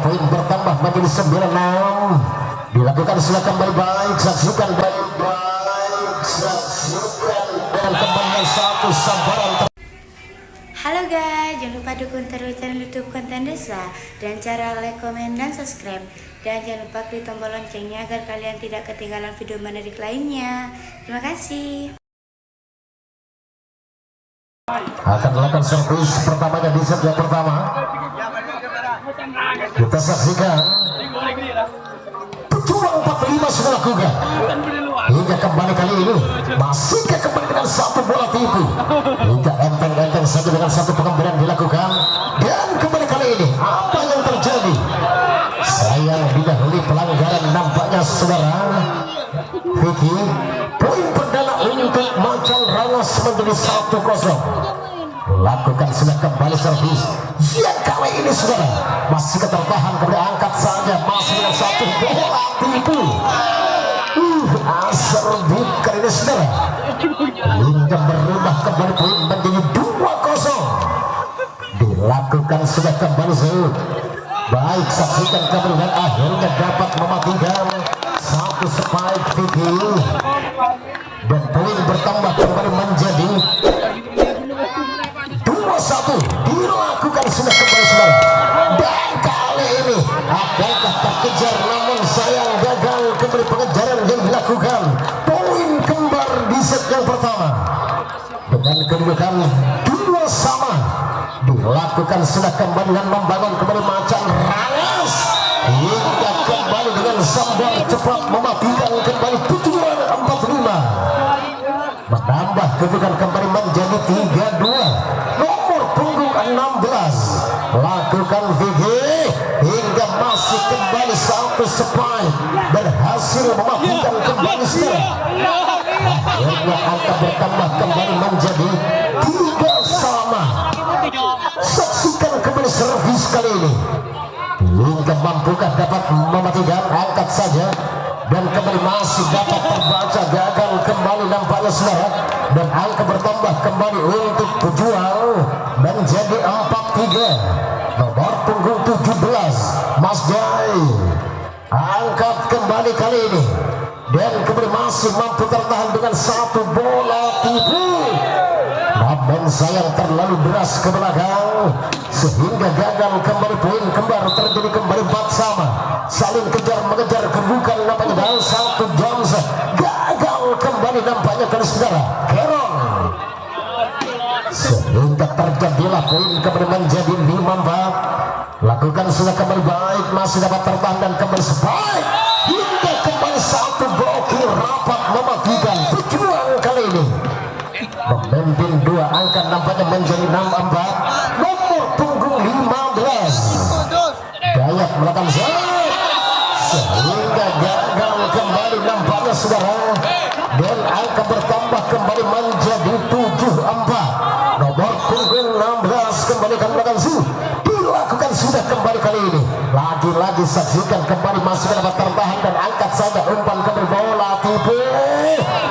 poin bertambah menjadi 9-6. Dilakukan sudah kembali baik, saksikan baik-baik, saksikan dan kembali satu sabaran. Halo guys, jangan lupa dukung terus channel YouTube Konten Desa dan cara like, komen, dan subscribe. Dan jangan lupa klik tombol loncengnya agar kalian tidak ketinggalan video menarik lainnya. Terima kasih. Akan dilakukan servis pertamanya di set yang pertama. Kita saksikan Pejuang 45 sudah lakukan hingga kembali kali ini masih kembali dengan satu bola tipu hingga enteng-enteng saja dengan satu pengambilan dilakukan. Dan kembali kali ini apa yang terjadi? Sayang didahului pelanggaran nampaknya saudara Vicky. Poin perdana untuk Macan Rangas menjadi 1-0. Lakukan sudah kembali servis yang kali ini saudara masih ketertahan, kemudian angkat saja masih dengan satu bola tipu. Asar bukan ini saudara hingga berubah kembali poin menjadi 2-0. Dilakukan sudah kembali Zeus. Baik, saksikan kembali dan akhirnya dapat mematikan satu spike Vicky. Dan poin bertambah kembali menjadi 2-1. Dilakukan sudah kembali saudara. Dan kali ini akankah terkejar, namun sayang gagal kembali pengejaran yang dilakukan. Poin kembar di set yang pertama dengan kedudukan 2 sama. Dilakukan sudah kembali dan membangun kembali Macan Rangas hingga kembali dengan sambar cepat mematikan kembali tujuan 45. Menambah kedudukan kembali menjadi 3-2. Nomor punggung 16 lakukan VG hingga masih kembali satu spike berhasil mematikan kembali setelah akhirnya angka bertambah kembali menjadi 3 sama. Saksikan kembali servis kali ini hingga mampukah dapat mematikan, angkat saja dan kembali masih dapat terbaca, gagal kembali nampaknya saudara. Dan angka bertambah kembali untuk Pejuang menjadi 4-3. Nomor punggung 17 Mas Jai angkat kembali kali ini dan kembali masih mampu tertahan dengan satu bola tipu. Namun sayang terlalu deras ke belakang sehingga gagal kembali poin kembar terjadi kembali 4 sama. Saling kejar mengejar kebukan nampaknya dalam satu jam gagal kembali nampaknya kali saudara Keron sehingga terjadilah poin kembali menjadi 5-4. Lakukan sudah kembali baik, masih dapat tertahan dan kembali spike hingga kembali satu blokir rapat mematikan. Pejuang kali ini memimpin 2 angka nampaknya menjadi 6-4. Nomor punggung 15 Dayak melakukan sehingga gagal kembali nampaknya saudara dan angka bertambah kembali menjadi 7-4. Nomor punggung 16 kembali akan melakukan dilakukan sudah kembali kali ini lagi-lagi saksikan kembali masih dapat tertahan dan angkat saja umpan kembali bola tipu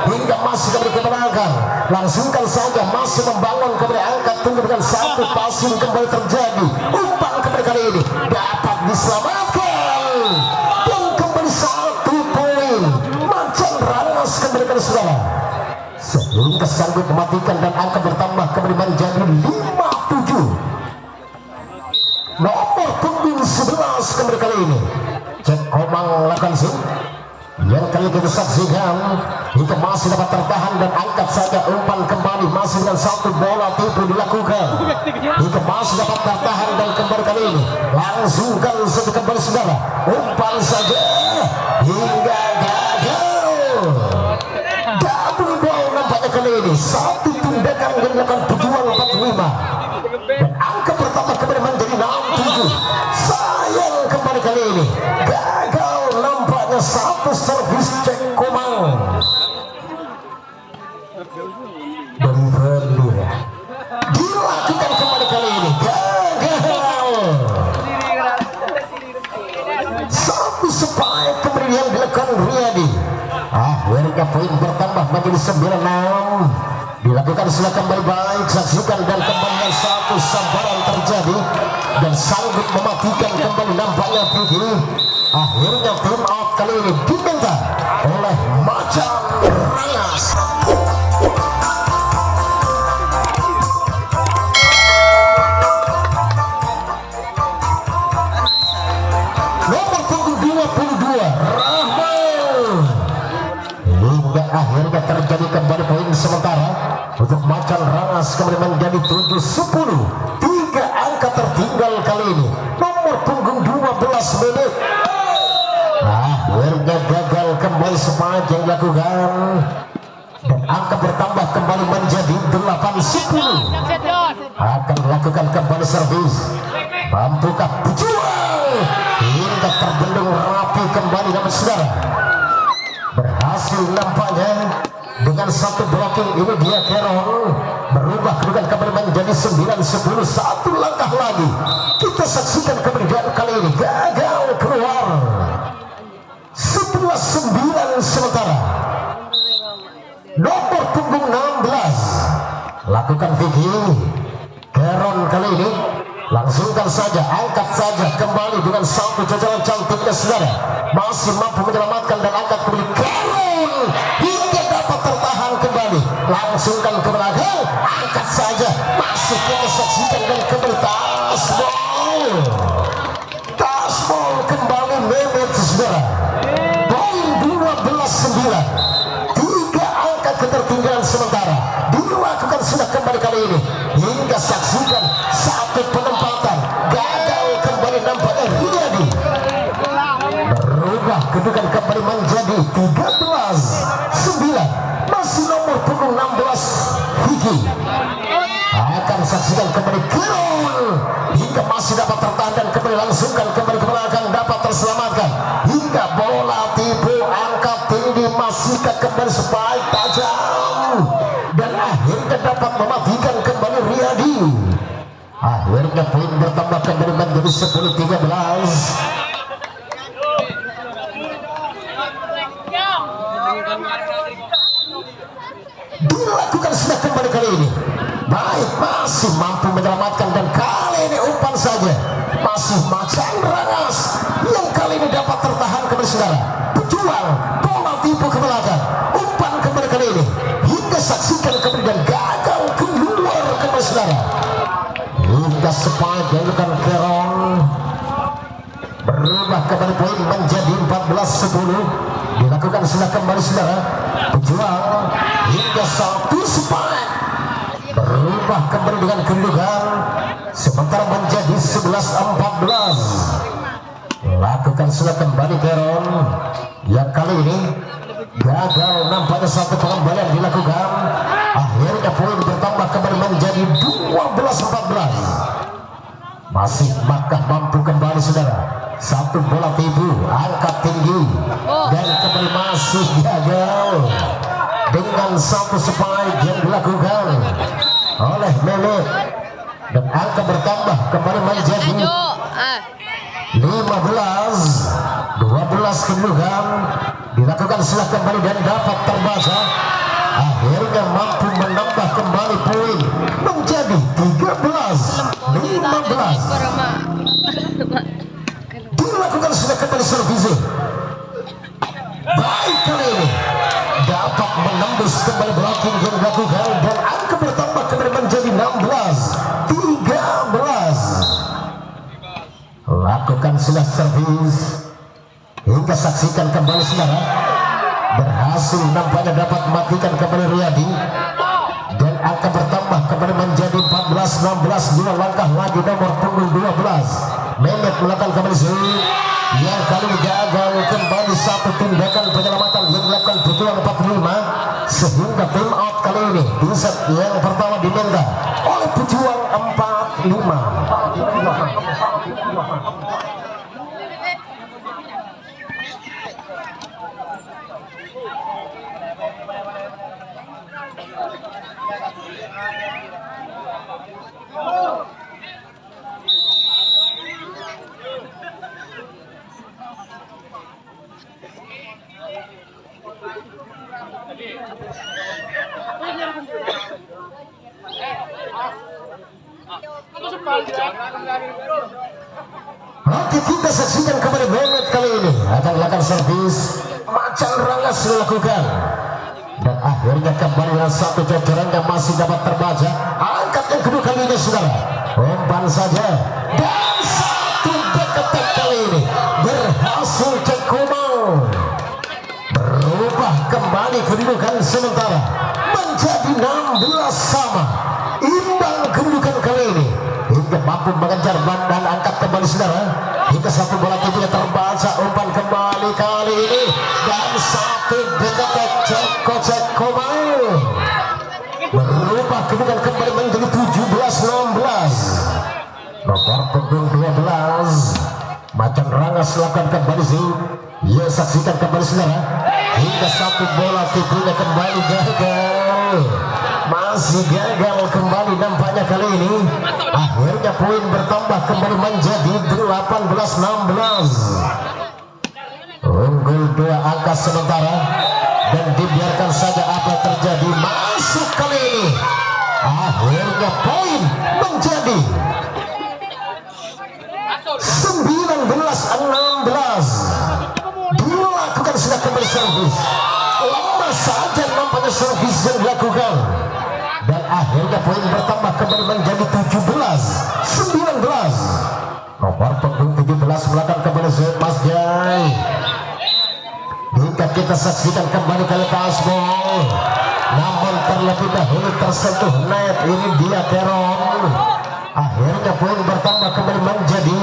hingga masih kembali ke belakang. Langsungkan saja masih membangun kembali angkat tunggu dengan satu passing kembali terjadi umpan kembali kali ini dapat diselamatkan dan kembali 1 poin Macan Rangas kembali kali saudara sehingga sanggup mematikan dan angka bertambah kembali menjadi 5-7. Nomor punggung 11 kembali kali ini Cek Komang lakukan yang kali kita saksikan hingga masih dapat tertahan dan angkat saja umpan kembali masih dengan satu bola tipu dilakukan hingga masih dapat tertahan dan kembali kali ini langsungkan saja kembali saudara umpan saja hingga gagal. Double ball nampaknya kali ini satu tindakan yang dilakukan Pejuang 45 dan angka pertama kembali menjadi 6-7. Sayang kembali kali ini gagal nampaknya satu servis Cek Komang dan Berdua dilakukan kembali kali ini gagal. Satu spike kemudian dilakukan Riyadi. Akhirnya poin bertambah menjadi 9-6. Dilakukan sudah kembali baik, saksikan dan kembali satu sabaran terjadi dan sanggup mematikan kembali nampaknya Vicky. Akhirnya tim out kali ini diminta oleh Macan Rangas. Nomor punggung 22 Rahmal. Hingga akhirnya terjadi kembali poin sementara untuk Macan Rangas kembali menjadi 7-10. 3 angka tertinggal kali ini. Nomor punggung 12 menit. Akhirnya gagal kembali sepanjang dilakukan dan angka bertambah kembali menjadi 8-10. Akan melakukan kembali servis. Mampukah berjuang hingga terbendung rapi kembali dapat saudara. Berhasil nampaknya dengan satu blocking ini dia Keron berubah kedudukan kembali menjadi 9-10. Satu langkah lagi kita saksikan kemudian kali ini gagal keluar. 11-9 sementara. Nomor punggung 16 lakukan Vicky. Keron kali ini langsungkan saja, angkat saja kembali dengan satu jajaran cantiknya saudara. Masih mampu menyelamatkan dan angkat kembali Keron hingga dapat tertahan kembali. Langsungkan ke belakang, angkat saja, masih kita saksikan dan kembali tasbol. Tasbol kembali Mehmet saudara. Poin 12-9. 3 angka ketertinggalan sementara dilakukan sudah kembali kali ini. Hingga saksikan satu penempatan gagal kembali nampaknya Riyadi. Berubah kedudukan kembali menjadi 13-9. Masih nomor punggung 16 Vicky. Akan saksikan kembali Keron hingga masih dapat tertahan dan kembali langsungkan kembali ke belakang dapat terselamatkan hingga bola tipu angkat tinggi masih kembali spike tajam dan akhirnya dapat mematikan kembali Riyadi. Akhirnya poin bertambah kembali menjadi 10-13. Dilakukan sudah kembali kali ini. Baik, masih mampu menyelamatkan dan kali ini umpan saja. Masih Macan Rangas yang kali ini dapat tertahan kembali saudara. Berjuang, bola tipu ke belakang. Umpan kembali kali ini. Hingga saksikan kembali dan gagal keluar kembali saudara. Hingga spike dilakukan Keron. Berubah kembali poin menjadi 14-10. Dilakukan sudah kembali saudara. Berjuang hingga satu spike. Berubah kembali dengan kedudukan sementara menjadi 11-14. Lakukan sudah kembali Keron yang kali ini gagal nampaknya satu pengembalian dilakukan. Akhirnya poin bertambah kembali menjadi 12-14. Masih Makkah mampu kembali saudara. Satu bola tipu angkat tinggi dan kembali masih gagal dengan satu spike yang dilakukan oleh Mehmet dan angka bertambah kembali menjadi 15-12 kedudukan dilakukan setelah kembali dan dapat terbaca. Akhirnya mampu menambah kembali poin menjadi 13-15. Dilakukan sudah kembali servisi. Baik kali ini dapat menembus kembali blocking yang dilakukan dan angka bertambah kembali menjadi 16-13. Lakukan sudah servis hingga saksikan kembali saudara. Berhasil nampaknya dapat mematikan kembali Riyadi dan angka bertambah kembali menjadi 14-16. 2 langkah lagi nomor punggung 12 Mehmet melakukan kembali yang kali ini gagal kembali satu tindakan penyelamatan yang dilakukan Pejuang 45 sehingga tim out kali ini di set yang pertama diminta oleh Pejuang 45. Aku sepanjang Oke, kita saksikan kembali Mehmet kali ini akan melakukan servis. Macan Rangas dilakukan dan akhirnya kembali dengan satu jajaran yang masih dapat terbaca. Angkat yang kedua kali ini saudara, umpan saja dan satu dekat kali ini berhasil Cekumang berubah kembali kedudukan sementara menjadi 16 sama, imbang kedudukan kali ini hingga mampu mengejar dan angkat kembali saudara hingga satu bola tidak terbaca. Umpan kembali kali ini dan satu dekat Cekumang berubah kedudukan kembali menjadi 17-16. Nomor punggung 12 Macan Rangas lakukan kembali sih. Ya, saksikan kembali saudara hingga satu bola tipunya kembali gagal, masih gagal kembali nampaknya kali ini. Akhirnya poin bertambah kembali menjadi 18-16. Unggul 2 angka sementara dan dibiarkan saja apa terjadi. Masuk kali ini akhirnya poin menjadi 19-16. Dilakukan sudah kembali servis, lama saja nampaknya servis yang dilakukan dan akhirnya poin bertambah kembali menjadi 17-19. Nomor punggung 17 melakukan kembali Mas Jai. Jika kita saksikan kembali kali Tasbol, namun terlebih dahulu tersentuh net, ini dia Teron. Akhirnya poin bertambah kembali menjadi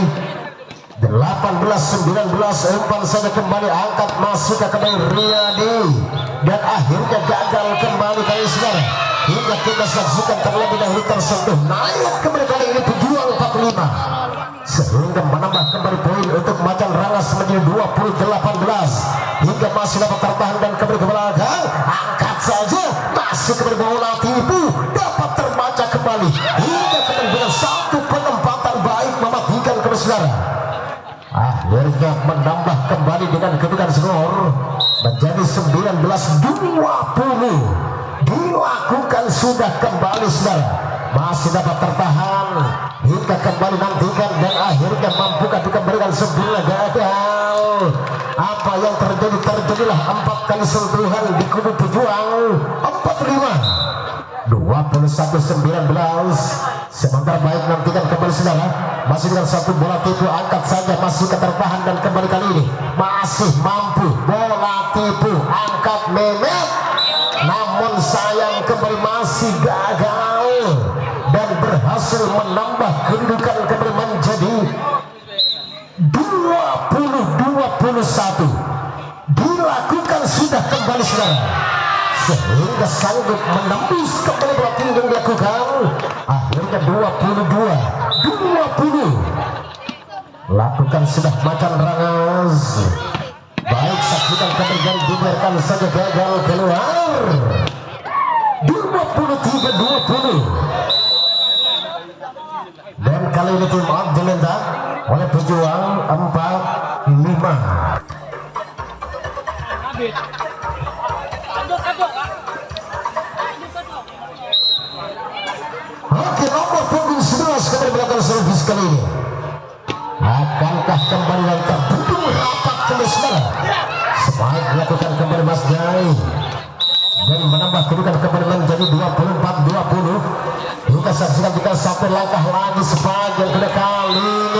18-19. Umpan saja kembali angkat masuk ke kembali Riyadi dan akhirnya gagal kembali kali saudara hingga kita saksikan terlebih dahulu tersentuh naik kembali kali ini Pejuang 45 sehingga menambah kembali poin untuk Macan Rangas menjadi 20-18 hingga masih dapat tertahan dan kembali ke belakang. Angkat saja masih kembali bola tipu dapat terbaca kembali hingga kembali dengan satu penempatan baik mematikan kembali saudara. Akhirnya menambah kembali dengan kedudukan skor menjadi 19-20. Dilakukan sudah kembali saudara, masih dapat tertahan hingga kembali nantikan dan akhirnya mampukah dikembalikan sebelumnya gagal. Apa yang terjadi? Terjadilah 4 kali sentuhan di kubu Pejuang 45 21-19. Sebentar baik nantikan kembali saudara, masih dengan satu bola tipu angkat saja masih ketertahan dan kembali kali ini masih mampu bola tipu angkat Mehmet, namun sayang kembali masih gagal dan berhasil menambah kedudukan kembali menjadi 20-21. Dilakukan sudah kembali saudara sehingga sanggup menembus kembali bola tinggi yang dilakukan. Akhirnya 22-20 lakukan sudah Macan Rangas. Baik, saksikan kemudian dibiarkan saja gagal keluar. 23-20 dan kali ini tim Abdulenda oleh Pejuang 45. Oke, nomor punggung 11 kembali melakukan servis kali ini. Akankah kembali dan terbendung rapat kembali saudara? Sebaik melakukan kembali Mas Jai dan menambah kedudukan kembali menjadi 24-20. Kita saksikan kita sampai langkah lagi sebagian kedua kali